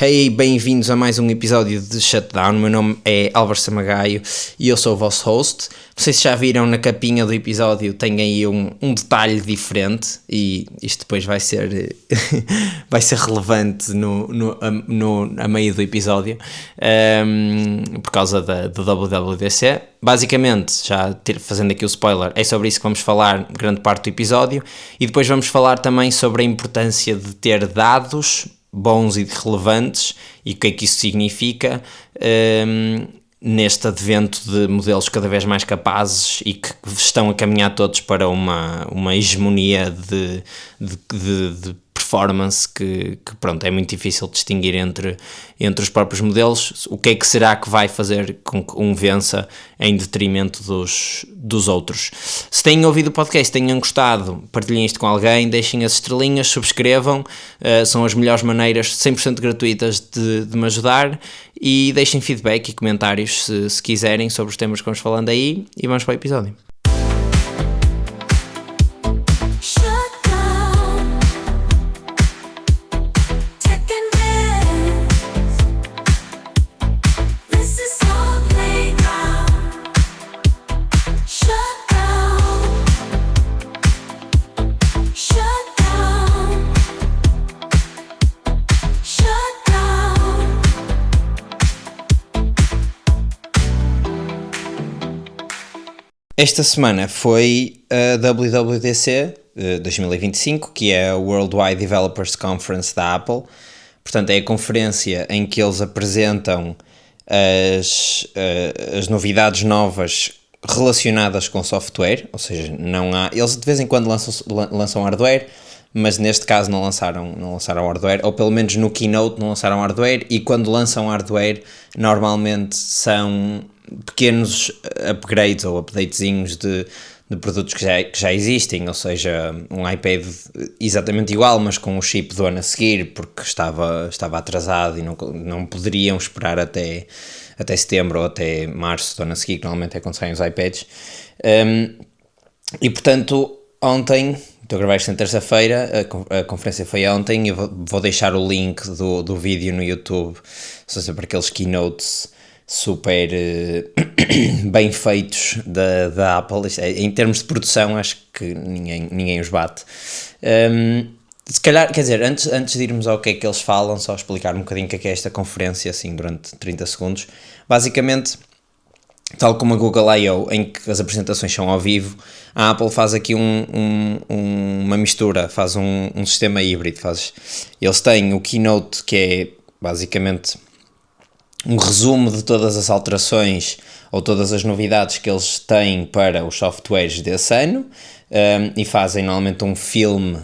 Hey, bem-vindos a mais um episódio de Shutdown. O meu nome é Álvaro Samagaio e eu sou o vosso host. Não sei se já viram na capinha do episódio, tem aí um detalhe diferente e isto depois vai ser, vai ser relevante a meio do episódio, por causa do WWDC. Basicamente, fazendo aqui o spoiler, é sobre isso que vamos falar grande parte do episódio e depois vamos falar também sobre a importância de ter dados bons e relevantes e o que é que isso significa neste advento de modelos cada vez mais capazes e que estão a caminhar todos para uma hegemonia de performance que pronto, é muito difícil distinguir entre os próprios modelos. O que é que será que vai fazer com que um vença em detrimento dos outros? Se têm ouvido o podcast, tenham gostado, partilhem isto com alguém, deixem as estrelinhas, subscrevam, são as melhores maneiras 100% gratuitas de me ajudar, e deixem feedback e comentários se quiserem sobre os temas que vamos falando aí, e vamos para o episódio. Esta semana foi a WWDC 2025, que é a Worldwide Developers Conference da Apple. Portanto, é a conferência em que eles apresentam as novidades novas relacionadas com software, ou seja, eles de vez em quando lançam hardware, mas neste caso não lançaram hardware, ou pelo menos no keynote não lançaram hardware, e quando lançam hardware normalmente são pequenos upgrades ou updatezinhos de produtos que já existem, ou seja, um iPad exatamente igual, mas com o chip do ano a seguir, porque estava atrasado e não poderiam esperar até setembro ou até março do ano a seguir, que normalmente é quando saem os iPads. E portanto, ontem, estou a gravar isto na terça-feira, a conferência foi ontem, eu vou deixar o link do vídeo no YouTube, ou seja, para aqueles keynotes super bem feitos da Apple. Em termos de produção, acho que ninguém os bate. Se calhar, quer dizer, antes de irmos ao que é que eles falam, só explicar um bocadinho o que é esta conferência, assim, durante 30 segundos. Basicamente, tal como a Google I.O., em que as apresentações são ao vivo, a Apple faz aqui uma mistura, faz um sistema híbrido. Eles têm o Keynote, que é basicamente um resumo de todas as alterações ou todas as novidades que eles têm para os softwares desse ano, e fazem normalmente um filme,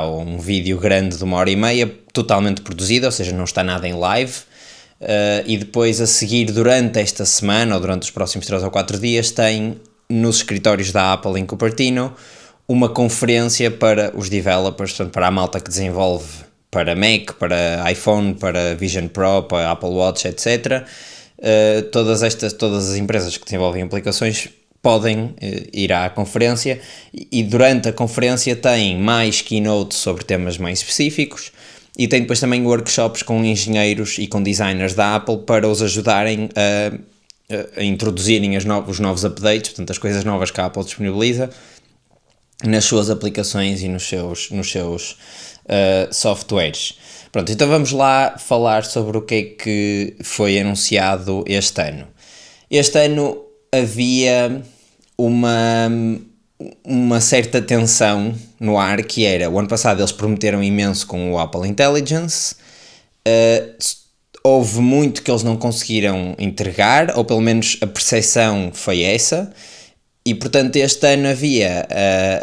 ou um vídeo grande de 1h30, totalmente produzido, ou seja, não está nada em live, e depois a seguir, durante esta semana ou durante os próximos 3 ou 4 dias, tem nos escritórios da Apple em Cupertino uma conferência para os developers, portanto para a malta que desenvolve para Mac, para iPhone, para Vision Pro, para Apple Watch, etc. Todas as empresas que desenvolvem aplicações podem ir à conferência, e durante a conferência tem mais keynotes sobre temas mais específicos, e tem depois também workshops com engenheiros e com designers da Apple para os ajudarem a introduzirem os novos updates, portanto as coisas novas que a Apple disponibiliza nas suas aplicações e nos seus softwares. Pronto, então vamos lá falar sobre o que é que foi anunciado este ano. Este ano havia uma certa tensão no ar, que era, o ano passado eles prometeram imenso com o Apple Intelligence, houve muito que eles não conseguiram entregar, ou pelo menos a percepção foi essa. E, portanto, este ano havia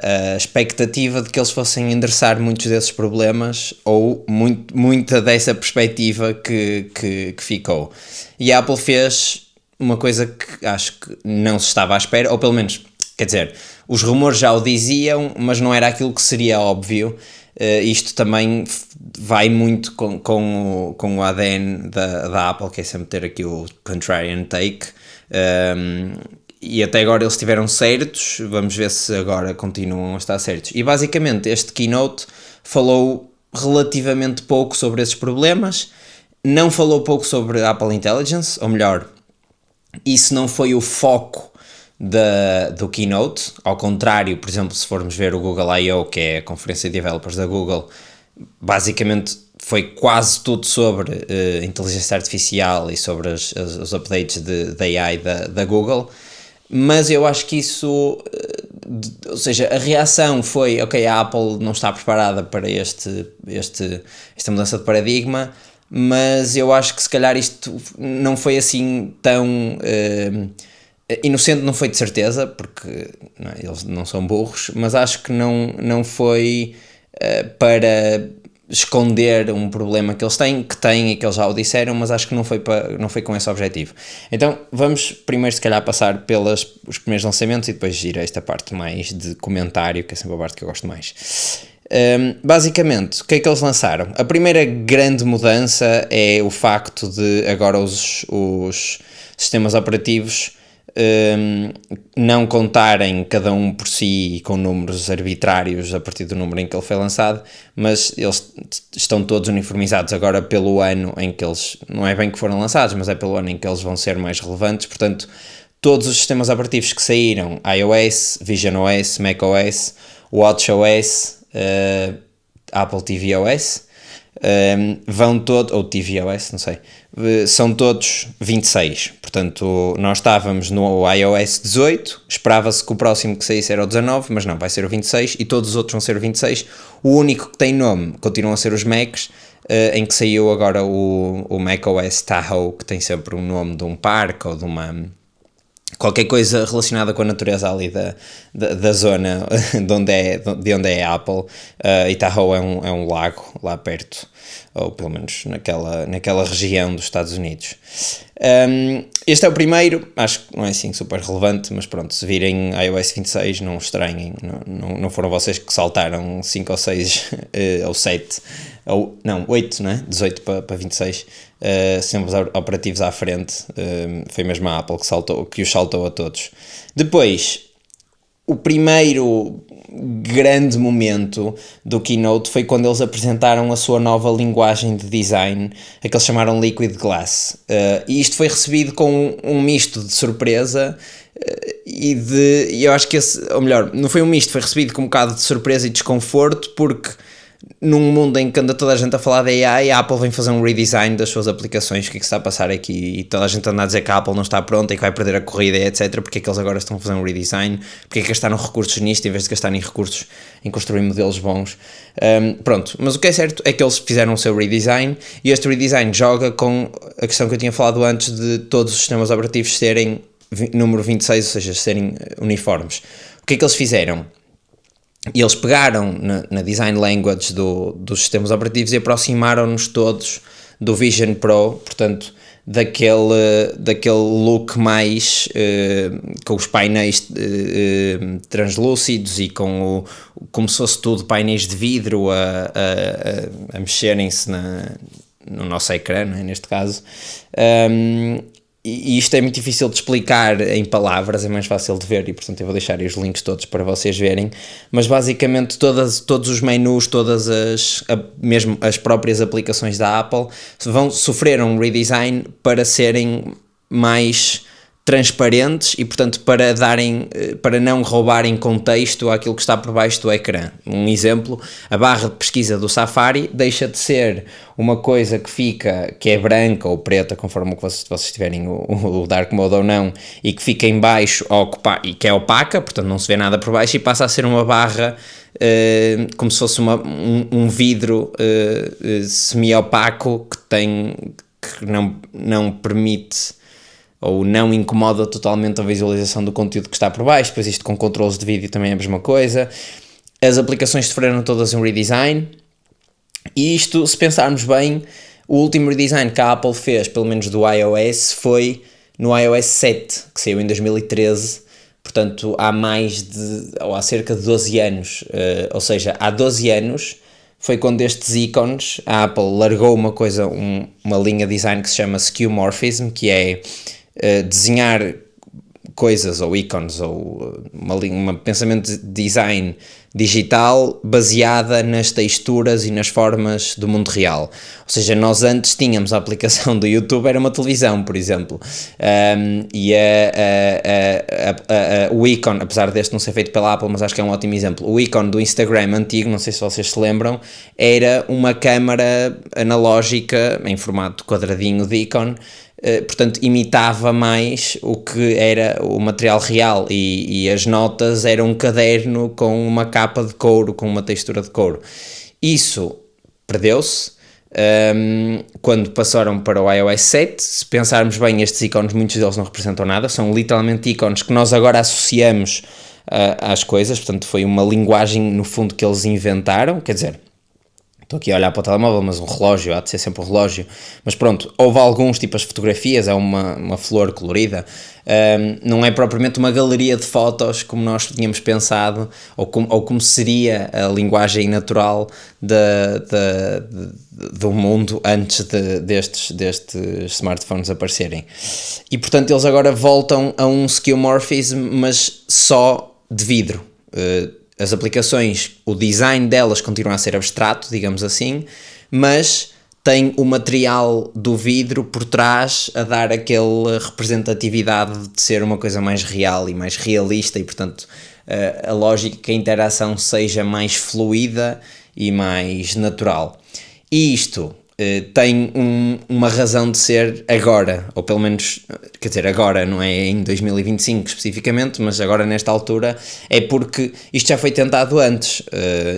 a expectativa de que eles fossem endereçar muitos desses problemas, ou muita dessa perspectiva que ficou. E a Apple fez uma coisa que acho que não se estava à espera, ou pelo menos, quer dizer, os rumores já o diziam, mas não era aquilo que seria óbvio. Isto também vai muito com o ADN da Apple, que é sempre ter aqui o contrarian take. E até agora eles estiveram certos, vamos ver se agora continuam a estar certos. E basicamente este keynote falou relativamente pouco sobre esses problemas, não falou pouco sobre Apple Intelligence, ou melhor, isso não foi o foco do Keynote, ao contrário, por exemplo, se formos ver o Google I.O., que é a conferência de developers da Google, basicamente foi quase tudo sobre inteligência artificial e sobre os updates de AI da Google, mas eu acho que isso, ou seja, a reação foi, ok, a Apple não está preparada para esta mudança de paradigma, mas eu acho que se calhar isto não foi assim tão inocente, não foi de certeza, porque não, eles não são burros, mas acho que não foi para esconder um problema que eles têm e que eles já o disseram, mas acho que não foi com esse objetivo. Então vamos primeiro se calhar passar pelos primeiros lançamentos e depois ir a esta parte mais de comentário, que é sempre a parte que eu gosto mais. Basicamente, o que é que eles lançaram? A primeira grande mudança é o facto de agora os sistemas operativos não contarem cada um por si com números arbitrários a partir do número em que ele foi lançado, mas eles estão todos uniformizados agora pelo ano em que eles, não é bem que foram lançados, mas é pelo ano em que eles vão ser mais relevantes. Portanto, todos os sistemas operativos que saíram, iOS, visionOS, macOS, watchOS, Apple tvOS, vão todos, ou tvOS, não sei, são todos 26. Portanto, nós estávamos no iOS 18, esperava-se que o próximo que saísse era o 19, mas não, vai ser o 26 e todos os outros vão ser o 26. O único que tem nome continuam a ser os Macs, em que saiu agora o macOS Tahoe, que tem sempre um nome de um parque ou de uma... qualquer coisa relacionada com a natureza ali da zona de onde é a Apple. E Tahoe é um lago lá perto, ou pelo menos naquela região dos Estados Unidos. Este é o primeiro, acho que não é assim super relevante, mas pronto, se virem iOS 26 não estranhem, não foram vocês que saltaram 5 ou 6 ou 7, ou não, 8, não é? 18 para 26, sistemas operativos à frente, foi mesmo a Apple que os saltou a todos. Depois, o primeiro grande momento do Keynote foi quando eles apresentaram a sua nova linguagem de design, a que eles chamaram Liquid Glass, e isto foi recebido com um misto de surpresa e eu acho que ou melhor, não foi um misto, foi recebido com um bocado de surpresa e desconforto, porque num mundo em que anda toda a gente a falar de AI, a Apple vem fazer um redesign das suas aplicações. O que é que está a passar aqui? E toda a gente anda a dizer que a Apple não está pronta e que vai perder a corrida, etc. Porque é que eles agora estão a fazer um redesign? Porque é que gastaram recursos nisto em vez de gastarem recursos em construir modelos bons? Pronto, mas o que é certo é que eles fizeram o seu redesign, e este redesign joga com a questão que eu tinha falado antes de todos os sistemas operativos serem número 26, ou seja, serem uniformes. O que é que eles fizeram? E eles pegaram na design language dos sistemas operativos e aproximaram-nos todos do Vision Pro, portanto, daquele look mais com os painéis translúcidos e como se fosse tudo painéis de vidro a mexerem-se no nosso ecrã, não é? Neste caso. E isto é muito difícil de explicar em palavras, é mais fácil de ver, e portanto eu vou deixar aí os links todos para vocês verem, mas basicamente todos os menus, mesmo as próprias aplicações da Apple sofreram um redesign para serem mais transparentes e portanto para não roubarem contexto àquilo que está por baixo do ecrã. Um exemplo, a barra de pesquisa do Safari deixa de ser uma coisa que é branca ou preta, conforme vocês tiverem o dark mode ou não, e que fica em baixo e que é opaca, portanto não se vê nada por baixo, e passa a ser uma barra como se fosse um vidro semi-opaco que não permite ou não incomoda totalmente a visualização do conteúdo que está por baixo. Depois isto com controles de vídeo também é a mesma coisa. As aplicações sofreram todas um redesign, e isto, se pensarmos bem, o último redesign que a Apple fez, pelo menos do iOS, foi no iOS 7, que saiu em 2013, portanto há cerca de 12 anos, ou seja, há 12 anos foi quando estes ícones, a Apple largou uma linha de design que se chama Skeuomorphism, que é desenhar coisas ou ícones ou um pensamento de design digital baseada nas texturas e nas formas do mundo real. Ou seja, nós antes tínhamos a aplicação do YouTube, era uma televisão, por exemplo, e o ícone, apesar deste não ser feito pela Apple, mas acho que é um ótimo exemplo, o ícone do Instagram antigo, não sei se vocês se lembram, era uma câmara analógica em formato quadradinho de ícone. Portanto, imitava mais o que era o material real e as notas eram um caderno com uma capa de couro, com uma textura de couro. Isso perdeu-se quando passaram para o iOS 7. Se pensarmos bem, estes ícones, muitos deles não representam nada, são literalmente ícones que nós agora associamos às coisas, portanto foi uma linguagem no fundo que eles inventaram, quer dizer... Estou aqui a olhar para o telemóvel, mas um relógio, há de ser sempre um relógio. Mas pronto, houve alguns tipos de fotografias, é uma flor colorida. Não é propriamente uma galeria de fotos como nós tínhamos pensado, ou como seria a linguagem natural do mundo antes destes smartphones aparecerem. E portanto eles agora voltam a um skeuomorphism, mas só de vidro. As aplicações, o design delas continua a ser abstrato, digamos assim, mas tem o material do vidro por trás a dar aquela representatividade de ser uma coisa mais real e mais realista e, portanto, a lógica que a interação seja mais fluida e mais natural. E isto tem uma razão de ser agora, ou pelo menos, quer dizer, agora, não é em 2025 especificamente, mas agora nesta altura, é porque isto já foi tentado antes.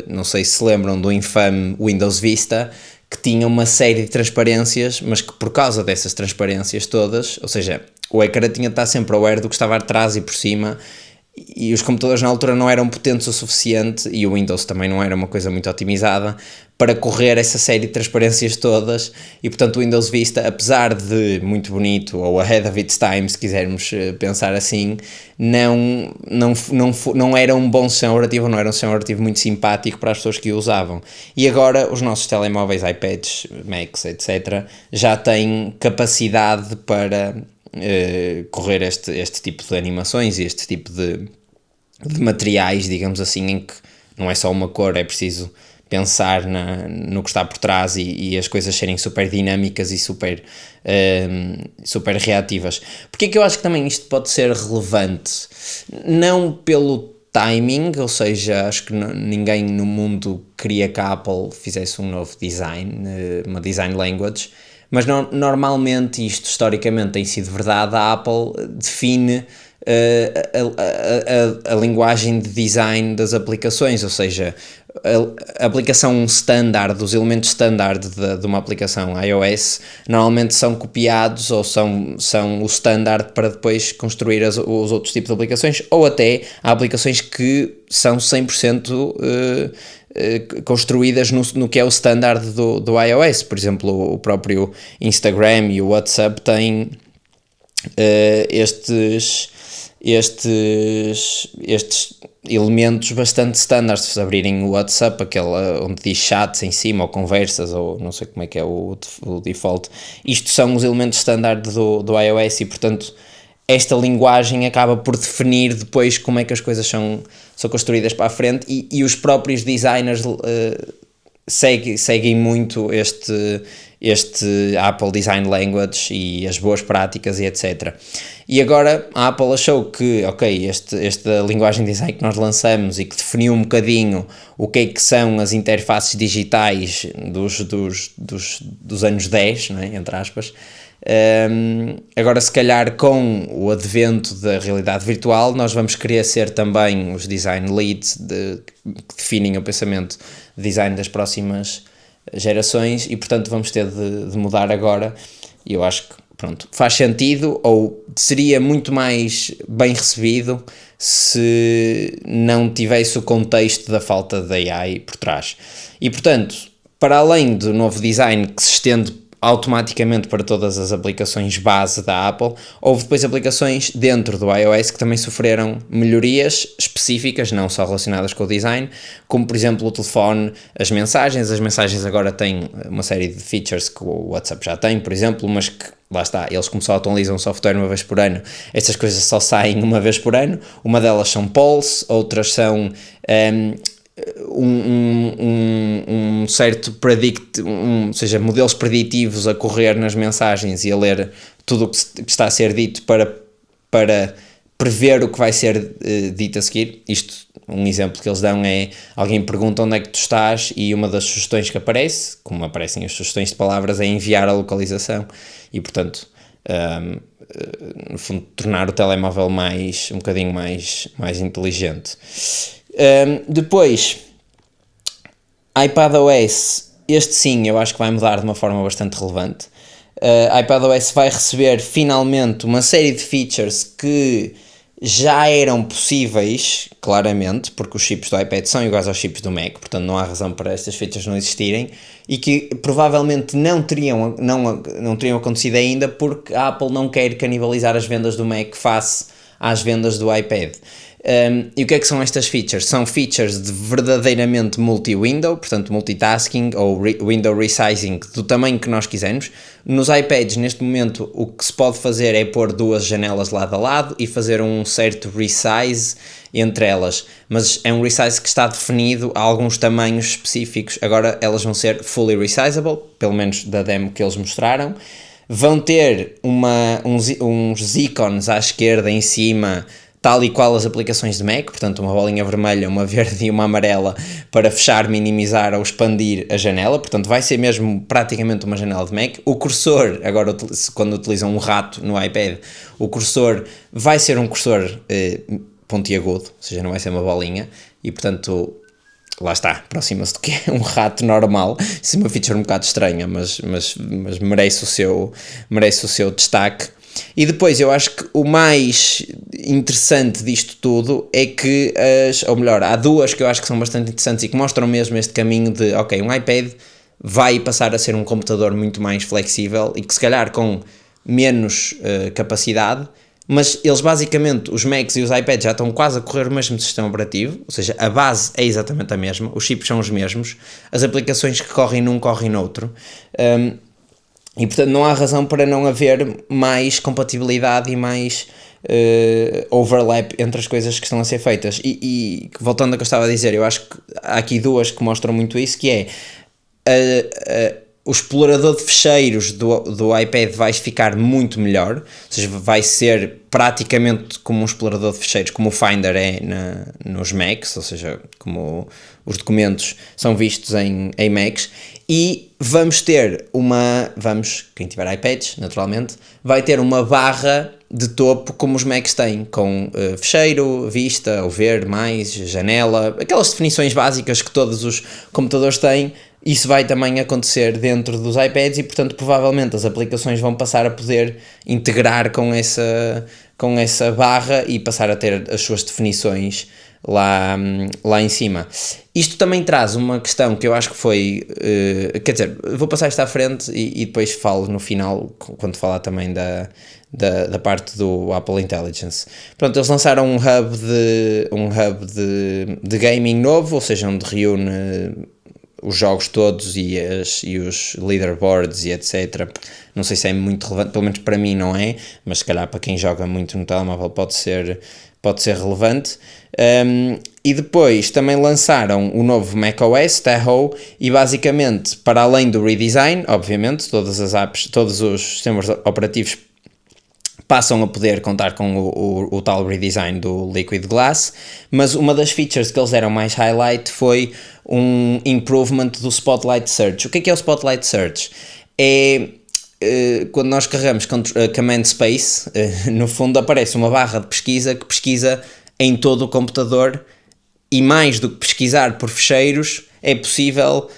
Não sei se lembram do infame Windows Vista, que tinha uma série de transparências, mas que por causa dessas transparências todas, ou seja, o ecrã tinha de estar sempre aware do que estava atrás e por cima, e os computadores na altura não eram potentes o suficiente, e o Windows também não era uma coisa muito otimizada, para correr essa série de transparências todas, e portanto o Windows Vista, apesar de muito bonito, ou ahead of its time, se quisermos pensar assim, não era um bom sistema operativo, não era um sistema operativo muito simpático para as pessoas que o usavam. E agora os nossos telemóveis, iPads, Macs, etc., já têm capacidade para correr este tipo de animações e este tipo de materiais, digamos assim, em que não é só uma cor, é preciso pensar no que está por trás e as coisas serem super dinâmicas e super reativas. Porque é que eu acho que também isto pode ser relevante? Não pelo timing, ou seja, acho que ninguém no mundo queria que a Apple fizesse um novo design, uma design language, mas normalmente isto historicamente tem sido verdade, a Apple define a linguagem de design das aplicações, ou seja, a aplicação standard, os elementos standard de uma aplicação iOS normalmente são copiados ou são o standard para depois construir os outros tipos de aplicações, ou até há aplicações que são 100% construídas no que é o standard do iOS. Por exemplo, o próprio Instagram e o WhatsApp têm estes elementos bastante standard. Se abrirem o WhatsApp, aquele onde diz chats em cima, ou conversas, ou não sei como é que é o default, isto são os elementos standard do iOS e, portanto, esta linguagem acaba por definir depois como é que as coisas são construídas para a frente, e os próprios designers seguem muito este Apple Design Language e as boas práticas e etc. E agora a Apple achou que, ok, esta linguagem de design que nós lançamos e que definiu um bocadinho o que é que são as interfaces digitais dos anos 10, não é? Entre aspas, agora se calhar com o advento da realidade virtual nós vamos querer ser também os design leads que definem o pensamento de design das próximas gerações, e portanto vamos ter de mudar agora. E eu acho que pronto, faz sentido, ou seria muito mais bem recebido se não tivesse o contexto da falta de AI por trás. E portanto, para além do novo design que se estende automaticamente para todas as aplicações base da Apple, houve depois aplicações dentro do iOS que também sofreram melhorias específicas, não só relacionadas com o design, como por exemplo o telefone, as mensagens agora têm uma série de features que o WhatsApp já tem, por exemplo, mas que lá está, eles como só atualizam o software uma vez por ano, estas coisas só saem uma vez por ano. Uma delas são polls, outras são um certo ou seja, modelos preditivos a correr nas mensagens e a ler tudo o que está a ser dito para prever o que vai ser dito a seguir. Isto, um exemplo que eles dão é, alguém pergunta onde é que tu estás e uma das sugestões que aparece, como aparecem as sugestões de palavras, é enviar a localização e, portanto, no fundo, tornar o telemóvel um bocadinho mais inteligente. Depois, iPadOS, este sim, eu acho que vai mudar de uma forma bastante relevante. iPadOS vai receber finalmente uma série de features que já eram possíveis, claramente, porque os chips do iPad são iguais aos chips do Mac, portanto não há razão para estas features não existirem, e que provavelmente não teriam acontecido ainda porque a Apple não quer canibalizar as vendas do Mac face às vendas do iPad. E o que é que são estas features? São features de verdadeiramente multi-window, portanto multitasking ou window resizing do tamanho que nós quisermos. Nos iPads, neste momento, o que se pode fazer é pôr duas janelas lado a lado e fazer um certo resize entre elas, mas é um resize que está definido a alguns tamanhos específicos. Agora elas vão ser fully resizable, pelo menos da demo que eles mostraram. Vão ter uns ícones à esquerda em cima, tal e qual as aplicações de Mac, portanto uma bolinha vermelha, uma verde e uma amarela para fechar, minimizar ou expandir a janela, portanto vai ser mesmo praticamente uma janela de Mac. O cursor, agora quando utilizam um rato no iPad, o cursor vai ser um cursor pontiagudo, ou seja, não vai ser uma bolinha, e portanto, lá está, aproxima-se do que é um rato normal. Isso é uma feature um bocado estranha, mas merece o seu destaque. E depois eu acho que o mais interessante disto tudo é que há duas que eu acho que são bastante interessantes e que mostram mesmo este caminho de, ok, um iPad vai passar a ser um computador muito mais flexível e que se calhar com menos capacidade, mas eles basicamente, os Macs e os iPads já estão quase a correr o mesmo sistema operativo, ou seja, a base é exatamente a mesma, os chips são os mesmos, as aplicações que correm num correm noutro. E portanto não há razão para não haver mais compatibilidade e mais overlap entre as coisas que estão a ser feitas. E voltando ao que eu estava a dizer, eu acho que há aqui duas que mostram muito isso, que é o explorador de fecheiros do iPad vai ficar muito melhor, ou seja, vai ser praticamente como um explorador de fecheiros, como o Finder é nos Macs, ou seja, como os documentos são vistos em Macs, e quem tiver iPads, naturalmente, vai ter uma barra de topo como os Macs têm, com fecheiro, vista, ou ver, mais, janela, aquelas definições básicas que todos os computadores têm. Isso vai também acontecer dentro dos iPads e, portanto, provavelmente as aplicações vão passar a poder integrar com essa barra e passar a ter as suas definições lá em cima. Isto também traz uma questão que eu acho que foi... quer dizer, vou passar isto à frente e depois falo no final, quando falar também da parte do Apple Intelligence. Pronto, eles lançaram um hub de gaming novo, ou seja, onde reúne os jogos todos e os leaderboards e etc. Não sei se é muito relevante, pelo menos para mim não é, mas se calhar para quem joga muito no telemóvel pode ser relevante. E depois também lançaram o novo macOS, Tahoe, e basicamente, para além do redesign, obviamente, todas as apps, todos os sistemas operativos passam a poder contar com o tal redesign do Liquid Glass, mas uma das features que eles deram mais highlight foi um improvement do Spotlight Search. O que é o Spotlight Search? É quando nós carregamos Command Space, no fundo aparece uma barra de pesquisa que pesquisa em todo o computador, e mais do que pesquisar por fecheiros, é possível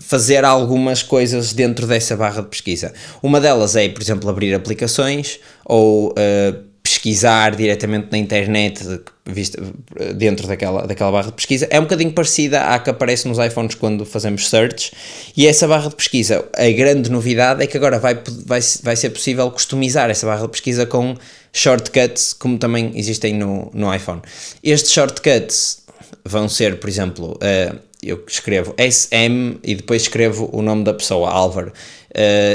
fazer algumas coisas dentro dessa barra de pesquisa. Uma delas é, por exemplo, abrir aplicações ou pesquisar diretamente na internet dentro daquela barra de pesquisa. É um bocadinho parecida à que aparece nos iPhones quando fazemos search, e essa barra de pesquisa, a grande novidade é que agora vai ser possível customizar essa barra de pesquisa com shortcuts, como também existem no iPhone. Estes shortcuts vão ser, por exemplo, eu escrevo SM e depois escrevo o nome da pessoa, Álvaro.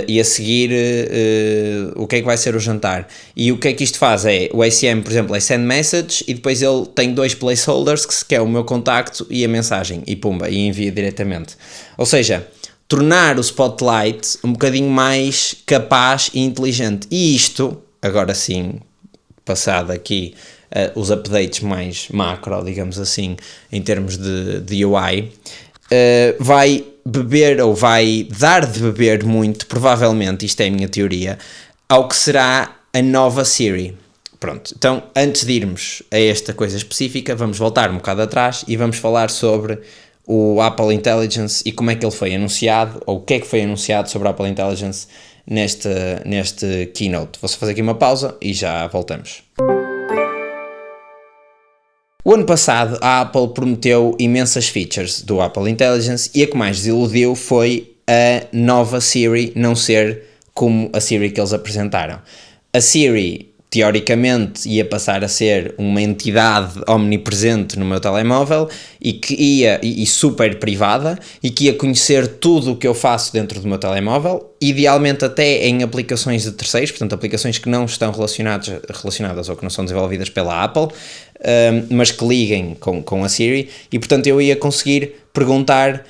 E a seguir o que é que vai ser o jantar. E o que é que isto faz é, o SM, por exemplo, é send message e depois ele tem 2 placeholders, que é o meu contacto e a mensagem, e pumba, e envia diretamente. Ou seja, tornar o Spotlight um bocadinho mais capaz e inteligente. E isto, agora sim, passado aqui os updates mais macro, digamos assim, em termos de UI, vai beber, ou vai dar de beber muito, provavelmente, isto é a minha teoria, ao que será a nova Siri. Pronto, então antes de irmos a esta coisa específica, vamos voltar um bocado atrás e vamos falar sobre o Apple Intelligence e como é que ele foi anunciado, ou o que é que foi anunciado sobre a Apple Intelligence neste keynote. Vou só fazer aqui uma pausa e já voltamos. O ano passado a Apple prometeu imensas features do Apple Intelligence e a que mais desiludiu foi a nova Siri não ser como a Siri que eles apresentaram. A Siri, teoricamente, ia passar a ser uma entidade omnipresente no meu telemóvel e que e super privada, e que ia conhecer tudo o que eu faço dentro do meu telemóvel, idealmente até em aplicações de terceiros, portanto aplicações que não estão relacionadas ou que não são desenvolvidas pela Apple, mas que liguem com a Siri, e portanto eu ia conseguir perguntar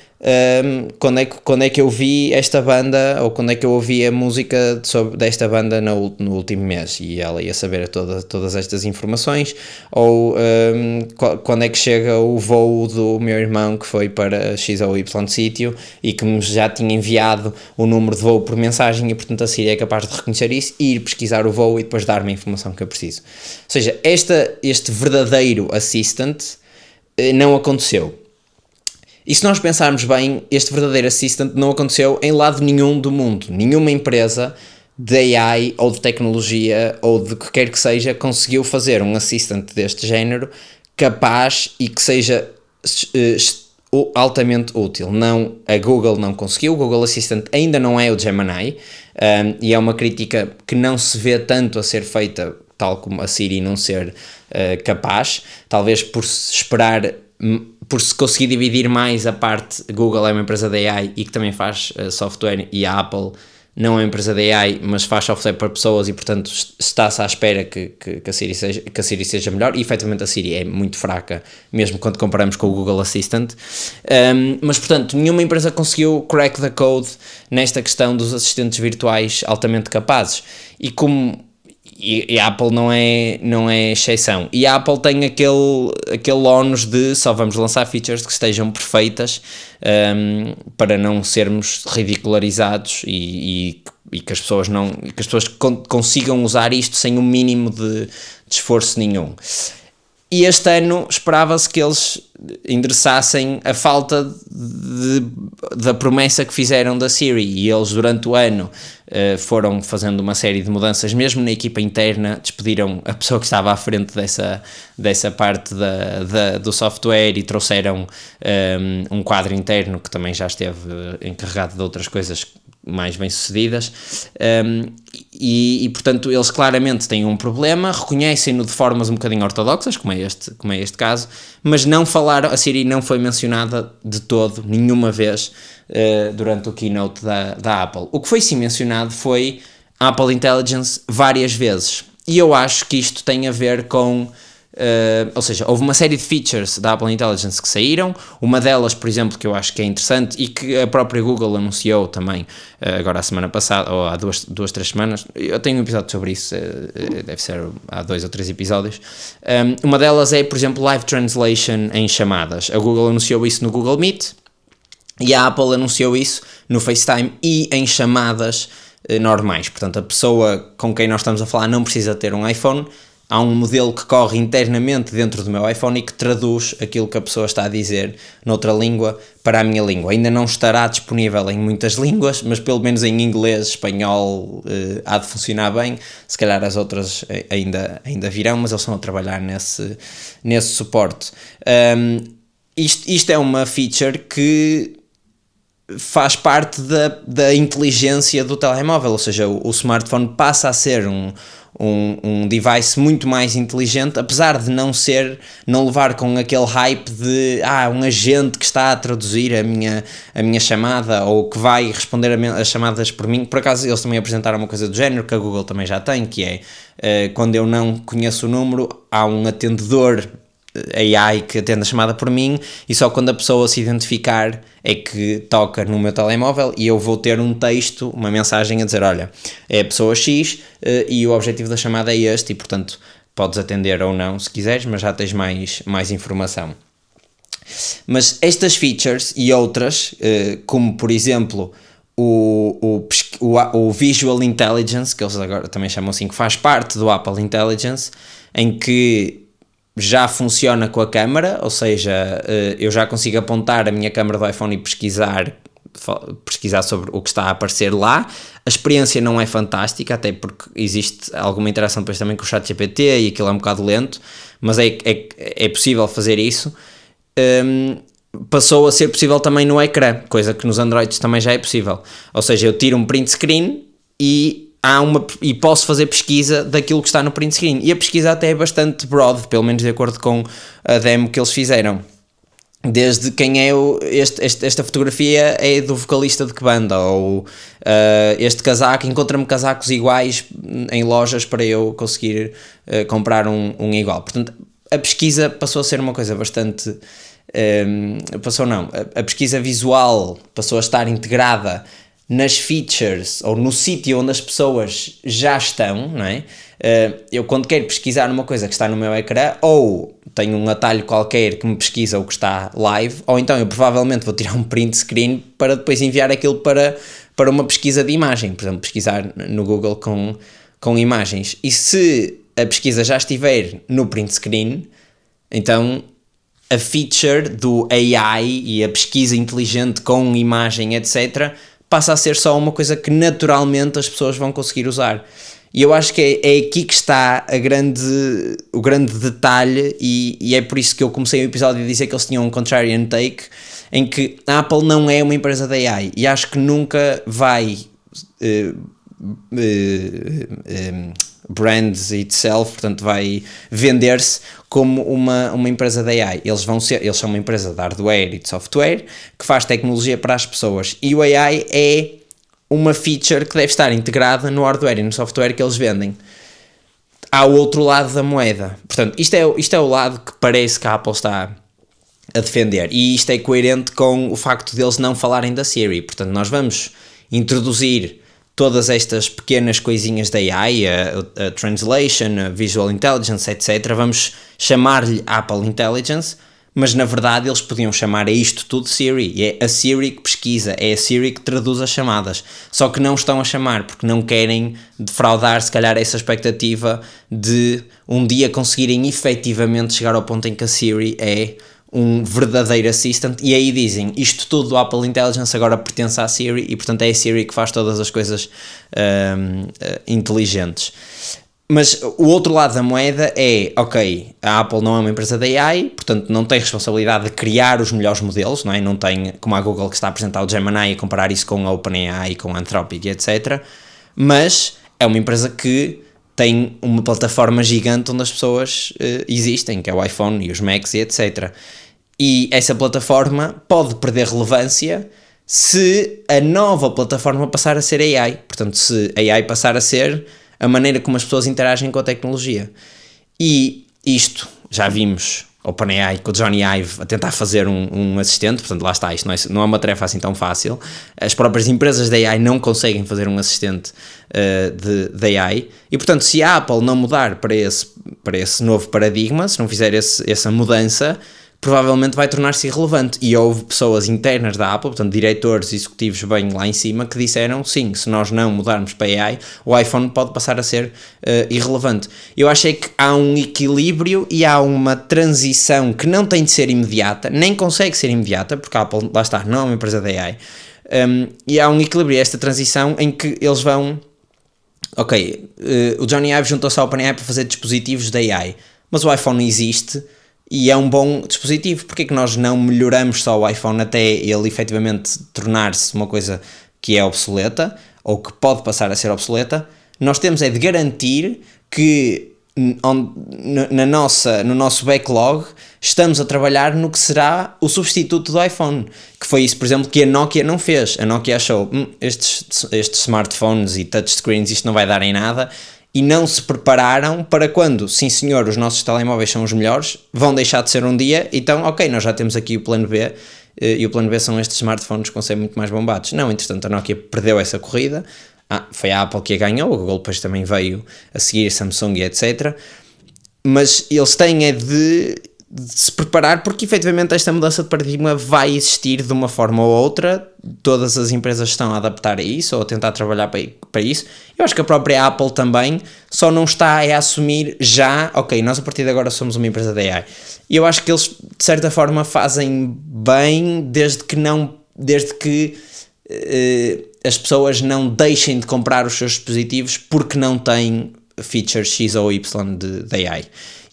quando é que eu vi esta banda, ou quando é que eu ouvi a música desta banda no último mês, e ela ia saber todas estas informações, ou quando é que chega o voo do meu irmão que foi para X ou Y sítio e que me já tinha enviado o número de voo por mensagem, e portanto a Siri é capaz de reconhecer isso e ir pesquisar o voo e depois dar-me a informação que eu preciso. Ou seja, este verdadeiro assistant não aconteceu. E se nós pensarmos bem, este verdadeiro assistant não aconteceu em lado nenhum do mundo. Nenhuma empresa de AI ou de tecnologia ou de que quer que seja conseguiu fazer um assistant deste género capaz e que seja altamente útil. Não, a Google não conseguiu. O Google Assistant ainda não é o Gemini, e é uma crítica que não se vê tanto a ser feita, tal como a Siri não ser capaz, talvez por se esperar, por se conseguir dividir mais a parte. Google é uma empresa de AI e que também faz software, e a Apple não é uma empresa de AI, mas faz software para pessoas, e portanto está-se à espera que a Siri seja melhor, e efetivamente a Siri é muito fraca, mesmo quando comparamos com o Google Assistant, mas portanto nenhuma empresa conseguiu crack the code nesta questão dos assistentes virtuais altamente capazes, e a Apple não é exceção. E a Apple tem aquele ónus de só vamos lançar features que estejam perfeitas, para não sermos ridicularizados e que as pessoas consigam usar isto sem um mínimo de esforço nenhum. E este ano esperava-se que eles endereçassem a falta da promessa que fizeram da Siri, e eles durante o ano foram fazendo uma série de mudanças, mesmo na equipa interna. Despediram a pessoa que estava à frente dessa parte do software e trouxeram um quadro interno que também já esteve encarregado de outras coisas mais bem-sucedidas, e portanto eles claramente têm um problema, reconhecem-no de formas um bocadinho ortodoxas, como é este caso, mas não falaram, a Siri não foi mencionada de todo, nenhuma vez, durante o keynote da Apple. O que foi sim mencionado foi a Apple Intelligence várias vezes, e eu acho que isto tem a ver com... ou seja, houve uma série de features da Apple Intelligence que saíram. Uma delas, por exemplo, que eu acho que é interessante e que a própria Google anunciou também agora a semana passada, ou há duas, 3 semanas, eu tenho um episódio sobre isso, deve ser há 2 ou 3 episódios. Uma delas é, por exemplo, Live Translation em chamadas. A Google anunciou isso no Google Meet e a Apple anunciou isso no FaceTime e em chamadas normais. Portanto, a pessoa com quem nós estamos a falar não precisa ter um iPhone. Há um modelo que corre internamente dentro do meu iPhone e que traduz aquilo que a pessoa está a dizer noutra língua para a minha língua. Ainda não estará disponível em muitas línguas, mas pelo menos em inglês, espanhol, há de funcionar bem. Se calhar as outras ainda virão, mas eles estão a trabalhar nesse suporte. Isto é uma feature que faz parte da inteligência do telemóvel, ou seja, o smartphone passa a ser um device muito mais inteligente, apesar de não levar com aquele hype de um agente que está a traduzir a minha chamada ou que vai responder as chamadas por mim. Por acaso eles também apresentaram uma coisa do género, que a Google também já tem, que é quando eu não conheço o número, há um atendedor AI que atende a chamada por mim, e só quando a pessoa se identificar é que toca no meu telemóvel e eu vou ter um texto, uma mensagem a dizer, olha, é a pessoa X e o objetivo da chamada é este, e portanto podes atender ou não se quiseres, mas já tens mais informação. Mas estas features e outras, como por exemplo o Visual Intelligence, que eles agora também chamam assim, que faz parte do Apple Intelligence, em que já funciona com a câmara, ou seja, eu já consigo apontar a minha câmara do iPhone e pesquisar sobre o que está a aparecer lá. A experiência não é fantástica, até porque existe alguma interação depois também com o ChatGPT e aquilo é um bocado lento, mas é possível fazer isso. Passou a ser possível também no ecrã, coisa que nos Androids também já é possível. Ou seja, eu tiro um print screen e posso fazer pesquisa daquilo que está no print screen, e a pesquisa até é bastante broad, pelo menos de acordo com a demo que eles fizeram, desde quem é esta fotografia é do vocalista de que banda, ou este casaco, encontra-me casacos iguais em lojas para eu conseguir comprar um igual. Portanto, a pesquisa passou a ser uma coisa bastante... a pesquisa visual passou a estar integrada nas features ou no sítio onde as pessoas já estão, não é? Eu quando quero pesquisar uma coisa que está no meu ecrã, ou tenho um atalho qualquer que me pesquisa o que está live, ou então eu provavelmente vou tirar um print screen para depois enviar aquilo para uma pesquisa de imagem, por exemplo, pesquisar no Google com imagens. E se a pesquisa já estiver no print screen, então a feature do AI e a pesquisa inteligente com imagem, etc., passa a ser só uma coisa que naturalmente as pessoas vão conseguir usar. E eu acho que é aqui que está o grande detalhe, e é por isso que eu comecei o episódio a dizer que eles tinham um contrarian take, em que a Apple não é uma empresa de AI, e acho que nunca vai brand itself, portanto vai vender-se como uma empresa de AI. Eles são uma empresa de hardware e de software que faz tecnologia para as pessoas, e o AI é uma feature que deve estar integrada no hardware e no software que eles vendem. Há o outro lado da moeda. Portanto, isto é o lado que parece que a Apple está a defender, e isto é coerente com o facto de eles não falarem da Siri. Portanto, nós vamos introduzir todas estas pequenas coisinhas da AI, a Translation, a Visual Intelligence, etc. Vamos chamar-lhe Apple Intelligence, mas na verdade eles podiam chamar a isto tudo Siri, e é a Siri que pesquisa, é a Siri que traduz as chamadas, só que não estão a chamar porque não querem defraudar se calhar essa expectativa de um dia conseguirem efetivamente chegar ao ponto em que a Siri é um verdadeiro assistant, e aí dizem, isto tudo do Apple Intelligence agora pertence à Siri, e portanto é a Siri que faz todas as coisas inteligentes. Mas o outro lado da moeda é, ok, a Apple não é uma empresa da AI, portanto não tem responsabilidade de criar os melhores modelos, não é? Não tem, como a Google que está a apresentar o Gemini, e comparar isso com a OpenAI, com a Anthropic, etc. Mas é uma empresa que tem uma plataforma gigante onde as pessoas existem, que é o iPhone e os Macs e etc. E essa plataforma pode perder relevância se a nova plataforma passar a ser AI. Portanto, se a AI passar a ser a maneira como as pessoas interagem com a tecnologia. E isto, já vimos OpenAI com o Johnny Ive a tentar fazer um assistente, portanto lá está, isto não é uma tarefa assim tão fácil. As próprias empresas da AI não conseguem fazer um assistente de AI, e portanto se a Apple não mudar para esse novo paradigma, se não fizer essa mudança, provavelmente vai tornar-se irrelevante. E houve pessoas internas da Apple, portanto diretores executivos bem lá em cima, que disseram, sim, se nós não mudarmos para AI, o iPhone pode passar a ser irrelevante. Eu achei que há um equilíbrio e há uma transição que não tem de ser imediata, nem consegue ser imediata, porque a Apple, lá está, não é uma empresa da AI, e há um equilíbrio, esta transição em que eles vão, ok, o Johnny Ive juntou-se ao OpenAI para fazer dispositivos da AI, mas o iPhone existe, e é um bom dispositivo. Porque é que nós não melhoramos só o iPhone até ele efetivamente tornar-se uma coisa que é obsoleta, ou que pode passar a ser obsoleta? Nós temos é de garantir que no nosso backlog estamos a trabalhar no que será o substituto do iPhone, que foi isso, por exemplo, que a Nokia não fez. A Nokia achou, estes smartphones e touchscreens, isto não vai dar em nada, e não se prepararam para quando, sim senhor, os nossos telemóveis são os melhores, vão deixar de ser um dia, então ok, nós já temos aqui o plano B, e o plano B são estes smartphones com ser muito mais bombados. Não, entretanto a Nokia perdeu essa corrida. Foi a Apple que a ganhou, a Google depois também veio a seguir, Samsung e etc. Mas eles têm de se preparar, porque efetivamente esta mudança de paradigma vai existir de uma forma ou outra. Todas as empresas estão a adaptar a isso, ou a tentar trabalhar para isso. Eu acho que a própria Apple também só não está a assumir já, ok, nós a partir de agora somos uma empresa de AI. E eu acho que eles de certa forma fazem bem, desde que as pessoas não deixem de comprar os seus dispositivos porque não têm features X ou Y de AI.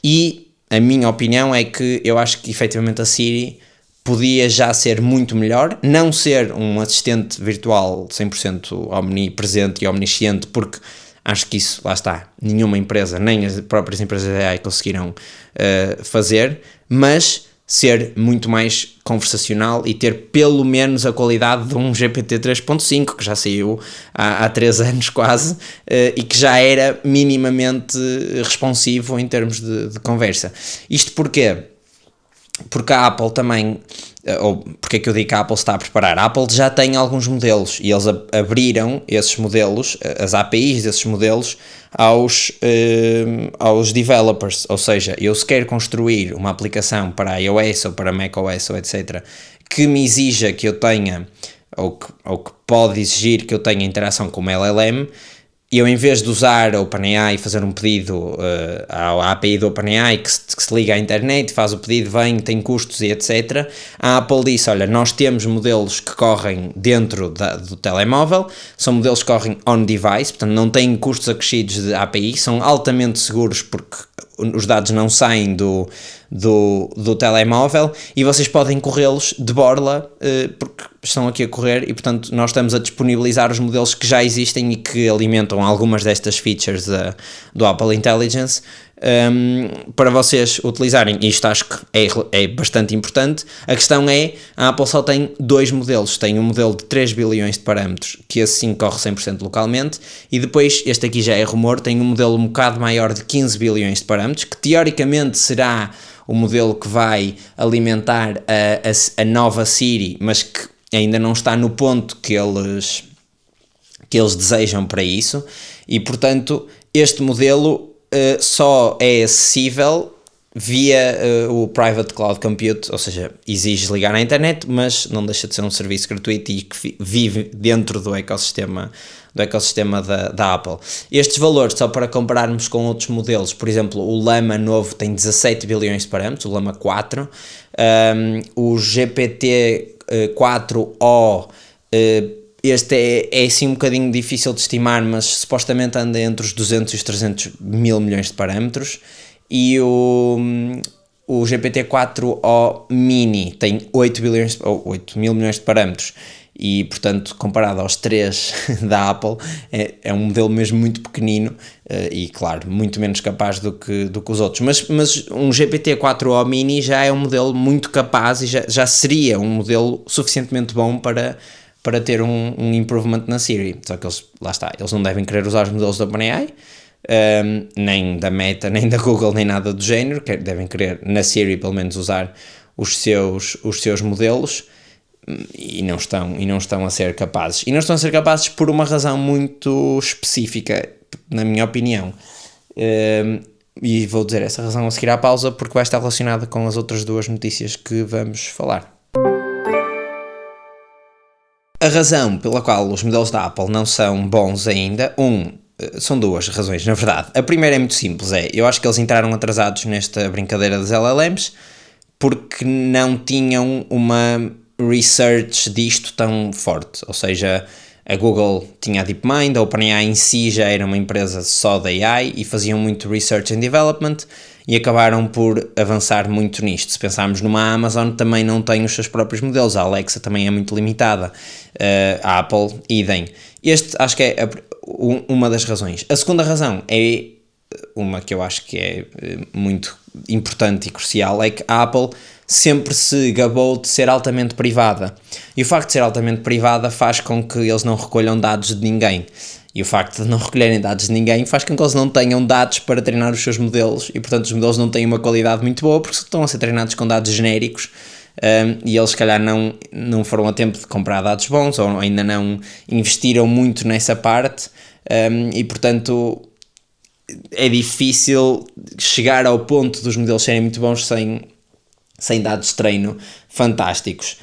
E a minha opinião é que eu acho que efetivamente a Siri podia já ser muito melhor, não ser um assistente virtual 100% omnipresente e omnisciente, porque acho que isso, lá está, nenhuma empresa, nem as próprias empresas de AI conseguiram fazer, mas ser muito mais conversacional e ter pelo menos a qualidade de um GPT 3.5, que já saiu há 3 anos quase, e que já era minimamente responsivo em termos de conversa. Isto porquê? Porque a Apple também, ou porque é que eu digo que a Apple está a preparar? A Apple já tem alguns modelos e eles abriram esses modelos, as APIs desses modelos, aos developers. Ou seja, eu se quero construir uma aplicação para iOS ou para macOS ou etc., que me exija que eu tenha, ou que pode exigir que eu tenha interação com uma LLM, e eu, em vez de usar a OpenAI e fazer um pedido à API do OpenAI que se liga à internet, faz o pedido, vem, tem custos e etc., a Apple disse, olha, nós temos modelos que correm dentro do telemóvel, são modelos que correm on-device, portanto não têm custos acrescidos de API, são altamente seguros porque os dados não saem do telemóvel e vocês podem corrê-los de borla porque estão aqui a correr e, portanto, nós estamos a disponibilizar os modelos que já existem e que alimentam algumas destas features do Apple Intelligence para vocês utilizarem. Isto acho que é bastante importante. A questão é, a Apple só tem 2 modelos. Tem um modelo de 3 bilhões de parâmetros, que assim corre 100% localmente, e depois, este aqui já é rumor, tem um modelo um bocado maior de 15 bilhões de parâmetros, que teoricamente será o modelo que vai alimentar a nova Siri, mas que ainda não está no ponto que eles desejam para isso, e portanto este modelo só é acessível via o Private Cloud Compute, ou seja, exige ligar à internet, mas não deixa de ser um serviço gratuito e que vive dentro do ecossistema da Apple. Estes valores, só para compararmos com outros modelos, por exemplo, o Llama novo tem 17 bilhões de parâmetros, o Llama 4, o GPT 4o, este é assim um bocadinho difícil de estimar, mas supostamente anda entre os 200 e os 300 mil milhões de parâmetros, e o GPT-4o Mini tem 8 mil milhões de parâmetros, e portanto comparado aos 3 da Apple é um modelo mesmo muito pequenino e claro, muito menos capaz do que os outros, mas um GPT-4o Mini já é um modelo muito capaz e já seria um modelo suficientemente bom para ter um improvement na Siri, só que eles não devem querer usar os modelos da OpenAI, nem da Meta, nem da Google, nem nada do género, devem querer na Siri pelo menos usar os seus modelos, e não estão a ser capazes. E não estão a ser capazes por uma razão muito específica, na minha opinião. E vou dizer essa razão a seguir à pausa, porque vai estar relacionada com as outras 2 notícias que vamos falar. A razão pela qual os modelos da Apple não são bons ainda, são 2 razões, na verdade. A primeira é muito simples, eu acho que eles entraram atrasados nesta brincadeira das LLMs, porque não tinham uma research disto tão forte, ou seja, A Google tinha a DeepMind, a OpenAI em si já era uma empresa só da AI e faziam muito research and development e acabaram por avançar muito nisto. Se pensarmos numa Amazon, também não tem os seus próprios modelos, a Alexa também é muito limitada, a Apple, idem. Este acho que é uma das razões. A segunda razão é uma que eu acho que é muito importante e crucial, é que a Apple sempre se gabou de ser altamente privada. E o facto de ser altamente privada faz com que eles não recolham dados de ninguém. E o facto de não recolherem dados de ninguém faz com que eles não tenham dados para treinar os seus modelos e, portanto, os modelos não têm uma qualidade muito boa porque estão a ser treinados com dados genéricos e eles, se calhar, não foram a tempo de comprar dados bons ou ainda não investiram muito nessa parte e, portanto, é difícil chegar ao ponto dos modelos serem muito bons sem dados de treino fantásticos.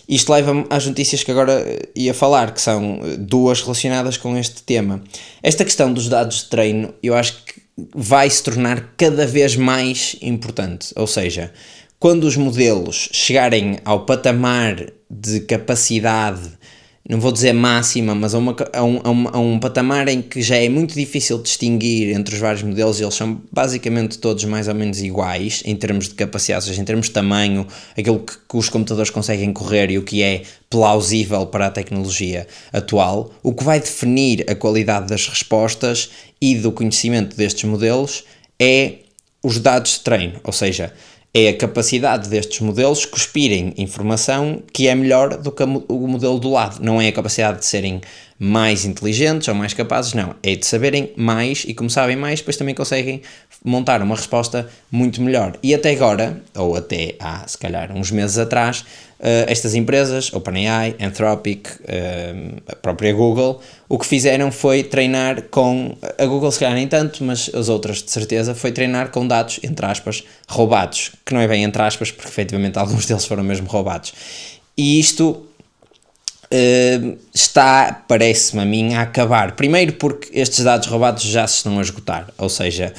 Isto leva-me às notícias que agora ia falar, que são duas relacionadas com este tema. Esta questão dos dados de treino, eu acho que vai se tornar cada vez mais importante, ou seja, quando os modelos chegarem ao patamar de capacidade, não vou dizer máxima, mas a um patamar em que já é muito difícil distinguir entre os vários modelos, eles são basicamente todos mais ou menos iguais em termos de capacidade, ou seja, em termos de tamanho, aquilo que os computadores conseguem correr e o que é plausível para a tecnologia atual. O que vai definir a qualidade das respostas e do conhecimento destes modelos é os dados de treino, ou seja, é a capacidade destes modelos cuspirem informação que é melhor do que o modelo do lado. Não é a capacidade de serem mais inteligentes ou mais capazes, não. É de saberem mais e, como sabem mais, depois também conseguem montar uma resposta muito melhor. E até agora, ou até há, se calhar, uns meses atrás, estas empresas, OpenAI, Anthropic, a própria Google, o que fizeram foi treinar com, a Google se calhar nem tanto, mas as outras de certeza, foi treinar com dados, entre aspas, roubados, que não é bem entre aspas, porque efetivamente alguns deles foram mesmo roubados. E isto está, parece-me a mim, a acabar. Primeiro porque estes dados roubados já se estão a esgotar, ou seja,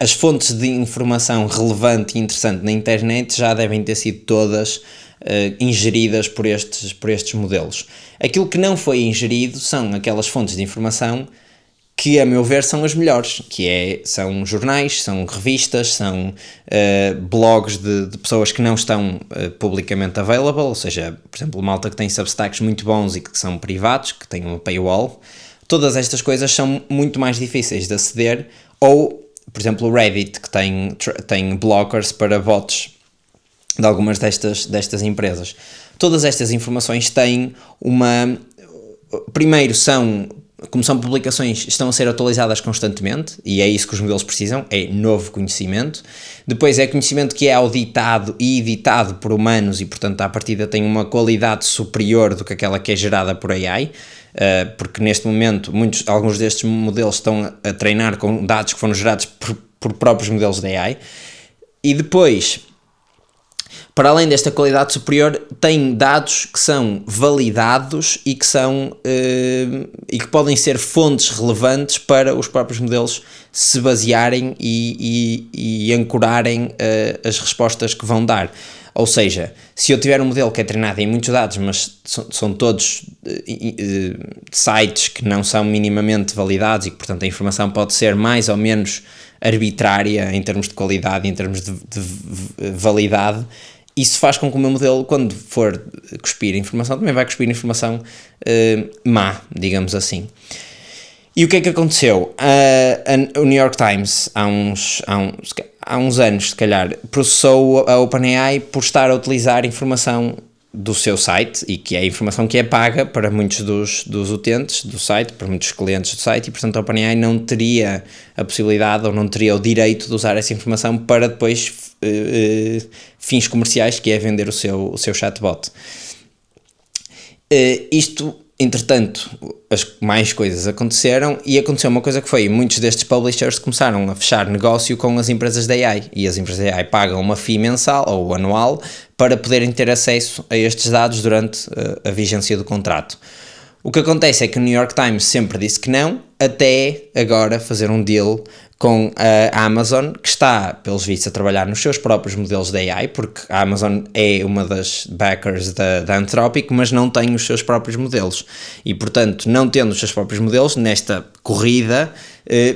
as fontes de informação relevante e interessante na internet já devem ter sido todas ingeridas por estes modelos. Aquilo que não foi ingerido são aquelas fontes de informação que, a meu ver, são as melhores, são jornais, são revistas, são blogs de pessoas que não estão publicamente available, ou seja, por exemplo, malta que tem substacks muito bons e que são privados, que têm uma paywall. Todas estas coisas são muito mais difíceis de aceder, ou, por exemplo, o Reddit, que tem blockers para bots de algumas destas empresas. Todas estas informações têm primeiro como são publicações, estão a ser atualizadas constantemente, e é isso que os modelos precisam, é novo conhecimento. Depois é conhecimento que é auditado e editado por humanos e, portanto, à partida tem uma qualidade superior do que aquela que é gerada por AI, porque neste momento alguns destes modelos estão a treinar com dados que foram gerados por próprios modelos de AI. E depois, para além desta qualidade superior, tem dados que são validados e que podem ser fontes relevantes para os próprios modelos se basearem e ancorarem as respostas que vão dar. Ou seja, se eu tiver um modelo que é treinado em muitos dados, mas são todos sites que não são minimamente validados e que, portanto, a informação pode ser mais ou menos arbitrária em termos de qualidade e em termos de validade, isso faz com que o meu modelo, quando for cuspir informação, também vai cuspir informação má, digamos assim. E o que é que aconteceu? O New York Times, há uns anos, se calhar, processou a OpenAI por estar a utilizar informação do seu site, e que é a informação que é paga para muitos dos utentes do site, para muitos clientes do site, e portanto a OpenAI não teria a possibilidade ou não teria o direito de usar essa informação para depois fins comerciais, que é vender o seu chatbot. Entretanto, mais coisas aconteceram, e aconteceu uma coisa que foi: muitos destes publishers começaram a fechar negócio com as empresas da AI, e as empresas da AI pagam uma fee mensal ou anual para poderem ter acesso a estes dados durante a vigência do contrato. O que acontece é que o New York Times sempre disse que não, até agora fazer um deal com a Amazon, que está, pelos vistos, a trabalhar nos seus próprios modelos de AI, porque a Amazon é uma das backers da Anthropic, mas não tem os seus próprios modelos. E, portanto, não tendo os seus próprios modelos, nesta corrida,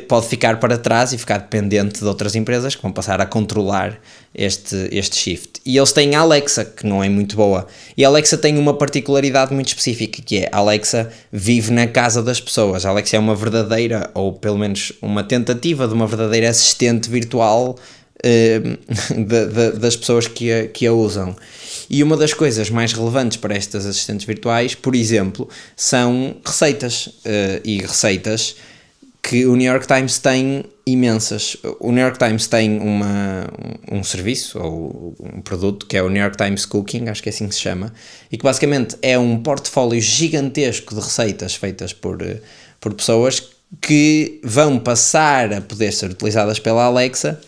pode ficar para trás e ficar dependente de outras empresas que vão passar a controlar este shift. E eles têm a Alexa, que não é muito boa. E a Alexa tem uma particularidade muito específica, que é a Alexa vive na casa das pessoas. A Alexa é uma verdadeira, ou pelo menos uma tentativa de uma verdadeira assistente virtual das pessoas que a usam. E uma das coisas mais relevantes para estas assistentes virtuais, por exemplo, são receitas. E receitas que o New York Times tem imensas. O New York Times tem um serviço, ou um produto, que é o New York Times Cooking, acho que é assim que se chama, e que basicamente é um portfólio gigantesco de receitas feitas por pessoas que vão passar a poder ser utilizadas pela Alexa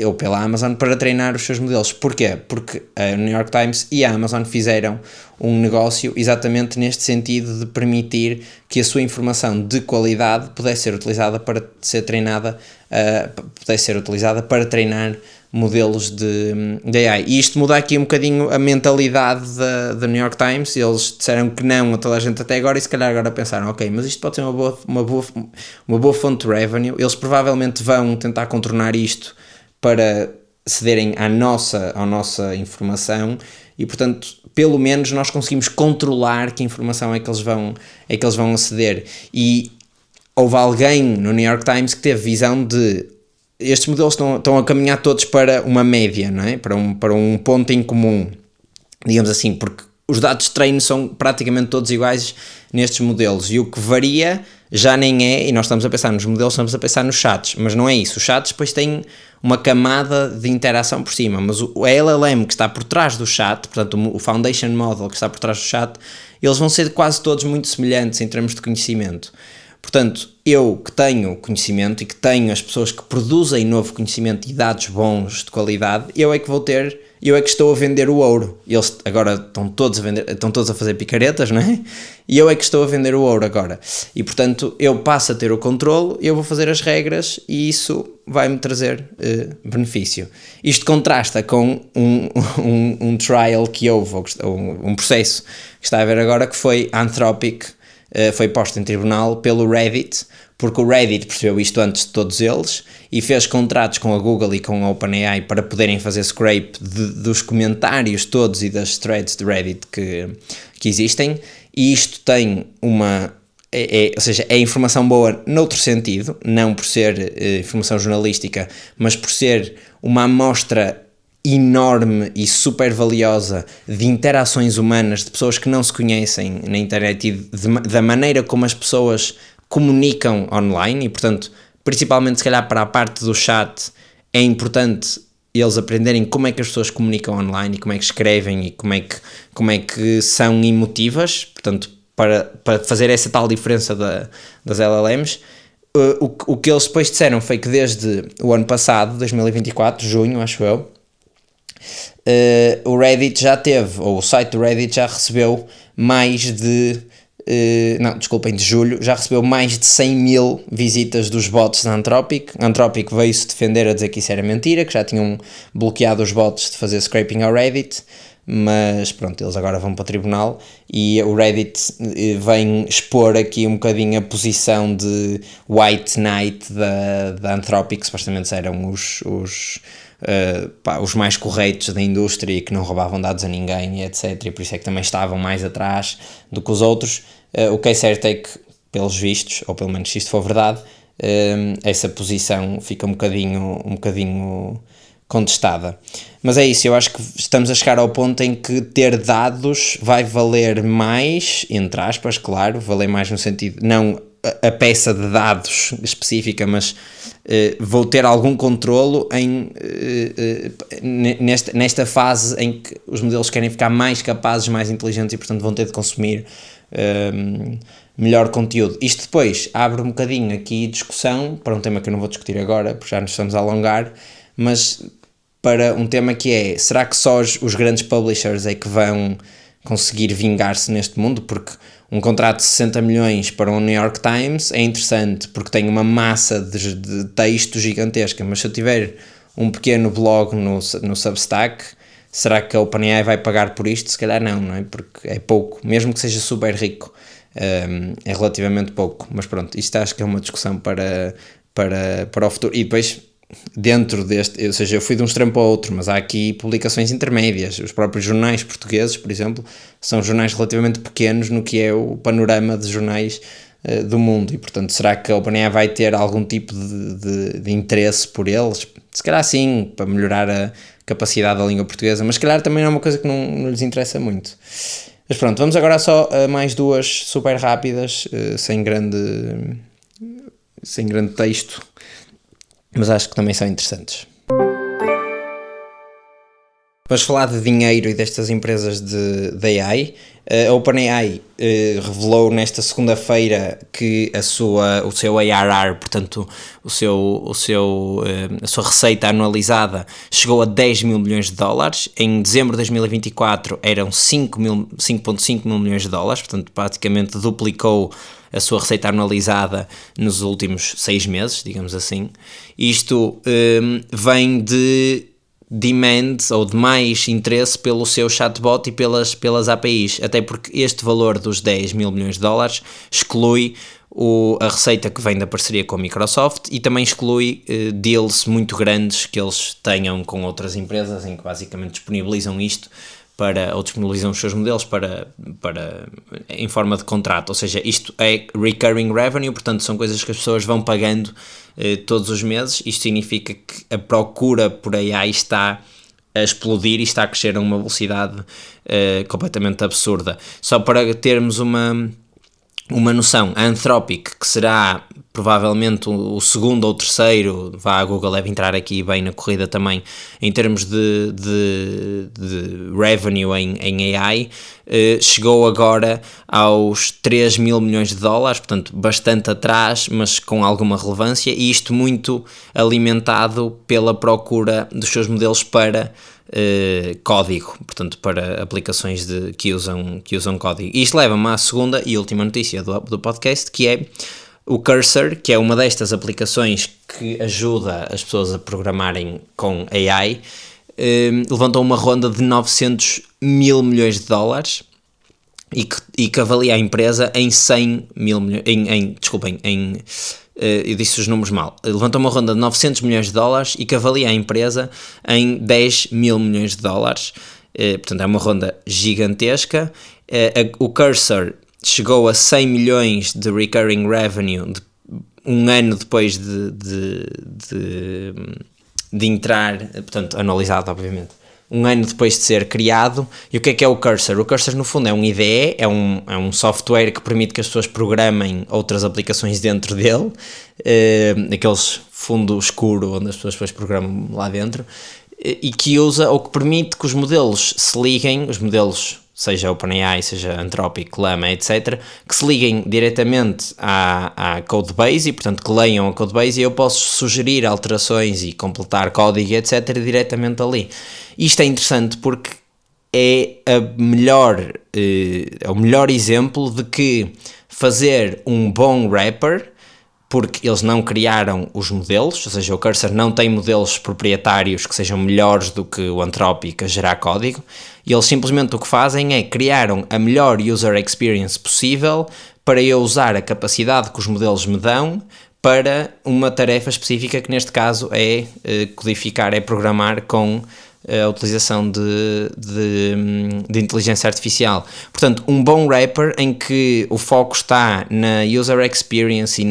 ou pela Amazon para treinar os seus modelos. Porquê? Porque a New York Times e a Amazon fizeram um negócio exatamente neste sentido de permitir que a sua informação de qualidade pudesse ser utilizada para ser treinada, pudesse ser utilizada para treinar modelos de AI. E isto muda aqui um bocadinho a mentalidade da New York Times. Eles disseram que não a toda a gente até agora, e se calhar agora pensaram, ok, mas isto pode ser uma boa fonte de revenue. Eles provavelmente vão tentar contornar isto para cederem à nossa informação, e portanto, pelo menos nós conseguimos controlar que informação é que eles vão aceder. E houve alguém no New York Times que teve visão de estes modelos estão a caminhar todos para uma média, não é? Para um ponto em comum, digamos assim, porque os dados de treino são praticamente todos iguais nestes modelos, e o que varia já nem é, e nós estamos a pensar nos modelos, estamos a pensar nos chats, mas não é isso. Os chats depois têm uma camada de interação por cima, mas o LLM que está por trás do chat, portanto o Foundation Model que está por trás do chat, eles vão ser quase todos muito semelhantes em termos de conhecimento. Portanto, eu que tenho conhecimento e que tenho as pessoas que produzem novo conhecimento e dados bons de qualidade, eu é que estou a vender o ouro. Eles agora estão todos a fazer picaretas, não é? E eu é que estou a vender o ouro agora. E portanto, eu passo a ter o controle, eu vou fazer as regras e isso vai-me trazer benefício. Isto contrasta com um trial que houve, ou um processo que está a haver agora, que foi Anthropic, foi posto em tribunal pelo Reddit, porque o Reddit percebeu isto antes de todos eles e fez contratos com a Google e com a OpenAI para poderem fazer scrape dos comentários todos e das threads de Reddit que existem, e isto tem ou seja, é informação boa noutro sentido, não por ser informação jornalística, mas por ser uma amostra enorme e super valiosa de interações humanas, de pessoas que não se conhecem na internet e da maneira como as pessoas comunicam online. E portanto, principalmente se calhar para a parte do chat, é importante eles aprenderem como é que as pessoas comunicam online e como é que escrevem e como é que são emotivas, portanto, para fazer essa tal diferença das LLMs. O que eles depois disseram foi que desde o ano passado, 2024, junho, acho eu, o Reddit já teve, ou o site do Reddit já recebeu de julho, já recebeu mais de 100 mil visitas dos bots da Anthropic. A Anthropic veio-se defender a dizer que isso era mentira, que já tinham bloqueado os bots de fazer scraping ao Reddit, mas pronto, eles agora vão para o tribunal e o Reddit vem expor aqui um bocadinho a posição de White Knight da Anthropic, que supostamente eram os mais corretos da indústria e que não roubavam dados a ninguém, etc. E por isso é que também estavam mais atrás do que os outros. O que é certo é que, pelos vistos, ou pelo menos se isto for verdade, essa posição fica um bocadinho contestada. Mas é isso, eu acho que estamos a chegar ao ponto em que ter dados vai valer mais, entre aspas, claro, valer mais no sentido, não a peça de dados específica, mas vou ter algum controlo nesta fase em que os modelos querem ficar mais capazes, mais inteligentes e portanto vão ter de consumir melhor conteúdo. Isto depois abre um bocadinho aqui discussão para um tema que eu não vou discutir agora porque já nos estamos a alongar, mas para um tema que é, será que só os grandes publishers é que vão conseguir vingar-se neste mundo, porque um contrato de 60 milhões para o New York Times é interessante, porque tem uma massa de texto gigantesca, mas se eu tiver um pequeno blog no Substack, será que a OpenAI vai pagar por isto? Se calhar não é? Porque é pouco, mesmo que seja super rico, é relativamente pouco, mas pronto, isto acho que é uma discussão para o futuro. E depois, dentro deste, ou seja, eu fui de um extremo para o outro, mas há aqui publicações intermédias. Os próprios jornais portugueses, por exemplo, são jornais relativamente pequenos no que é o panorama de jornais do mundo, e portanto, será que a OpenAI vai ter algum tipo de interesse por eles? Se calhar sim, para melhorar a capacidade da língua portuguesa, mas se calhar também é uma coisa que não lhes interessa muito. Mas pronto, vamos agora só a mais duas super rápidas, sem grande texto, mas acho que também são interessantes. Vamos falar de dinheiro e destas empresas de AI. A OpenAI revelou nesta segunda-feira que o seu ARR, portanto a sua receita anualizada, chegou a 10 mil milhões de dólares. Em dezembro de 2024 eram 5,5 mil milhões de dólares, portanto praticamente duplicou a sua receita anualizada nos últimos 6 meses, digamos assim. Isto vem de demand ou de mais interesse pelo seu chatbot e pelas APIs, até porque este valor dos 10 mil milhões de dólares exclui a receita que vem da parceria com a Microsoft e também exclui deals muito grandes que eles tenham com outras empresas, em que basicamente disponibilizam isto ou disponibilizam os seus modelos em forma de contrato, ou seja, isto é recurring revenue, portanto são coisas que as pessoas vão pagando todos os meses. Isto significa que a procura por AI está a explodir e está a crescer a uma velocidade completamente absurda. Só para termos uma noção, a Anthropic, que será provavelmente o segundo ou terceiro, a Google deve entrar aqui bem na corrida também, em termos de revenue em AI, chegou agora aos 3 mil milhões de dólares, portanto bastante atrás, mas com alguma relevância, e isto muito alimentado pela procura dos seus modelos para código, portanto para aplicações que usam código. E isto leva-me à segunda e última notícia do podcast, que é o Cursor, que é uma destas aplicações que ajuda as pessoas a programarem com AI, levantou uma ronda de 900 mil milhões de dólares e que avalia a empresa em 100 mil milhões, eu disse os números mal, levantou uma ronda de 900 milhões de dólares e que avalia a empresa em 10 mil milhões de dólares, portanto é uma ronda gigantesca. O Cursor chegou a 100 milhões de recurring revenue um ano depois de entrar, portanto anualizado obviamente, um ano depois de ser criado. E o que é o Cursor? O Cursor no fundo é um IDE, é um software que permite que as pessoas programem outras aplicações dentro dele, aqueles fundo escuro onde as pessoas depois programam lá dentro, e que usa, ou que permite que os modelos se liguem, os modelos, seja OpenAI, seja Anthropic, Llama, etc., que se liguem diretamente à codebase e, portanto, que leiam a codebase, e eu posso sugerir alterações e completar código, etc., diretamente ali. Isto é interessante porque é o melhor exemplo de que fazer um bom wrapper, porque eles não criaram os modelos, ou seja, o Cursor não tem modelos proprietários que sejam melhores do que o Anthropic a gerar código, e eles simplesmente o que fazem é criaram a melhor user experience possível para eu usar a capacidade que os modelos me dão para uma tarefa específica, que neste caso é codificar, é programar com a utilização de inteligência artificial. Portanto, um bom wrapper em que o foco está na user experience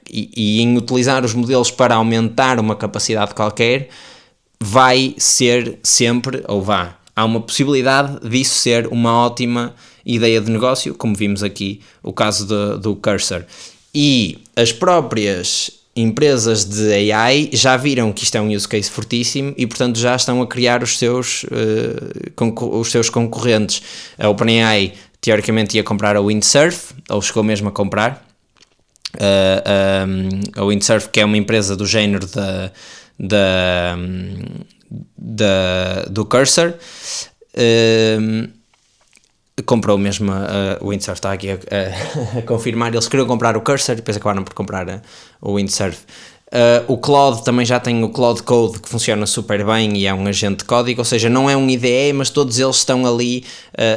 e em utilizar os modelos para aumentar uma capacidade qualquer, vai ser sempre, há uma possibilidade disso ser uma ótima ideia de negócio, como vimos aqui o caso do Cursor. E as próprias empresas de AI já viram que isto é um use case fortíssimo e, portanto, já estão a criar os seus concorrentes. A OpenAI, teoricamente, ia comprar a Windsurf, ou chegou mesmo a comprar. A Windsurf, que é uma empresa do género do Cursor. comprou mesmo o Windsurf, está aqui a confirmar. Eles queriam comprar o Cursor e depois acabaram por comprar o Windsurf. O Claude também já tem o Claude Code, que funciona super bem e é um agente de código, ou seja, não é um IDE, mas todos eles estão ali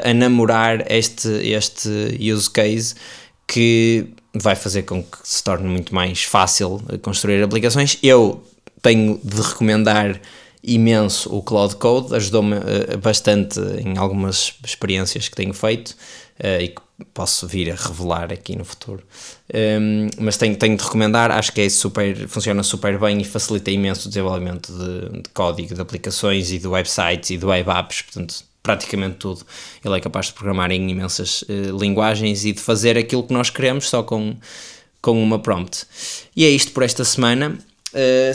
a namorar este use case, que vai fazer com que se torne muito mais fácil construir aplicações. Eu tenho de recomendar imenso o Claude Code, ajudou-me bastante em algumas experiências que tenho feito e que posso vir a revelar aqui no futuro, mas tenho de recomendar. Acho que funciona super bem e facilita imenso o desenvolvimento de código, de aplicações e de websites e de web apps, portanto praticamente tudo. Ele é capaz de programar em imensas linguagens e de fazer aquilo que nós queremos só com uma prompt. E é isto por esta semana.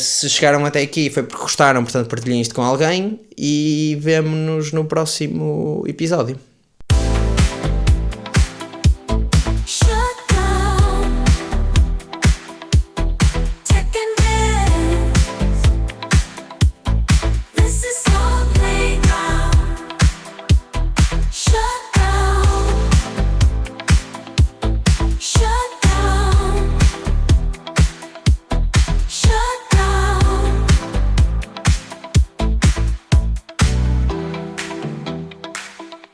Se chegaram até aqui foi porque gostaram, portanto partilhem isto com alguém e vemo-nos no próximo episódio.